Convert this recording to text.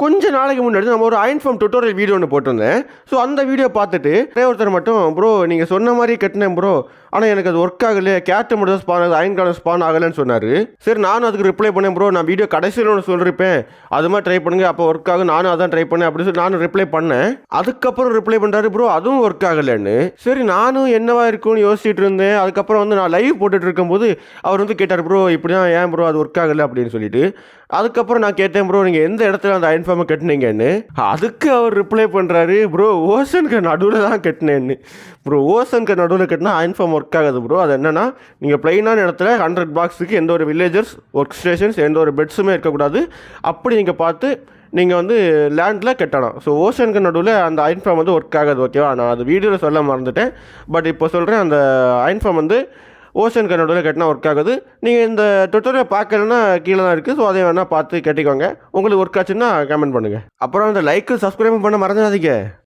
கொஞ்ச நாளைக்கு முன்னாடி நம்ம ஒரு அயன் ஃபார்ம் டுட்டோரியல் வீடியோ ஒன்று போட்டிருந்தேன். ஸோ அந்த வீடியோ பார்த்துட்டு ஒருத்தர் மட்டும் ப்ரோ நீங்கள் சொன்ன மாதிரி கட்டினேன் ப்ரோ, ஆனால் எனக்கு அது ஒர்க் ஆகலை, கேட்டு மட்டும் தான் ஸ்பான் ஆகுது, அயன் கார்டு ஸ்பான் ஆகலைன்னு சொன்னார். சரி நானும் அதுக்கு ரிப்ளை பண்ணேன், ப்ரோ நான் வீடியோ கடைசியில் ஒன்று சொல்லியிருப்பேன், அது மாதிரி ட்ரை பண்ணுங்க அப்போ ஒர்க் ஆகும், நானும் அதான் ட்ரை பண்ணேன் அப்படின்னு சொல்லி நானும் ரிப்ளை பண்ணேன். அதுக்கப்புறம் ரிப்ளை பண்ணுறாரு ப்ரோ அதுவும் ஒர்க் ஆகலைன்னு. சரி நானும் என்னவா இருக்கும்னு யோசிச்சுட்டு இருந்தேன். அதுக்கப்புறம் வந்து நான் லைவ் போட்டுட்டு இருக்கும்போது அவர் வந்து கேட்டார், ப்ரோ இப்படி தான் ஏன் ப்ரோ அது ஒர்க் ஆகலை அப்படின்னு சொல்லிட்டு. அதுக்கப்புறம் நான் கேட்டேன், ப்ரோ நீங்கள் எந்த இடத்துல அந்த அயன் ஃபார்மை கட்டினீங்கன்னு. அதுக்கு அவர் ரிப்ளை பண்ணுறாரு, ப்ரோ ஓசனுக்கு நடுவில் தான் கட்டினேன்னு. ப்ரோ ஓசனுக்கு நடுவில் கட்டினா அயன் ஃபார்ம் ஒர்க் ஆகாது ப்ரோ. அது என்னன்னா நீங்கள் பிளைனான இடத்துல 100 பாக்ஸுக்கு எந்த ஒரு வில்லேஜர்ஸ் ஒர்க் ஸ்டேஷன்ஸ் எந்த ஒரு பெட்ஸுமே இருக்கக்கூடாது. அப்படி நீங்கள் பார்த்து நீங்கள் வந்து லேண்டில் கட்டணும். ஸோ ஓஷனுக்கு நடுவில் அந்த அயன் ஃபார்ம் வந்து ஒர்க் ஆகாது. ஓகேவா, நான் அது வீடியோவில் சொல்ல மறந்துட்டேன். பட் இப்போ சொல்கிறேன், அந்த அயன் ஃபார்ம் வந்து ஓஷனுக்கு நடுவில் கட்டினா ஒர்க் ஆகுது. நீங்கள் இந்த டுட்டோரியல் பார்க்கலன்னா கீழே தான் இருக்குது. ஸோ அதை வேணால் பார்த்து கேட்டுக்கோங்க. உங்களுக்கு ஒர்க் ஆச்சுன்னா கமெண்ட் பண்ணுங்கள். அப்புறம் அந்த லைக்கு சப்ஸ்கிரைப் பண்ண மறந்துடாதீங்க.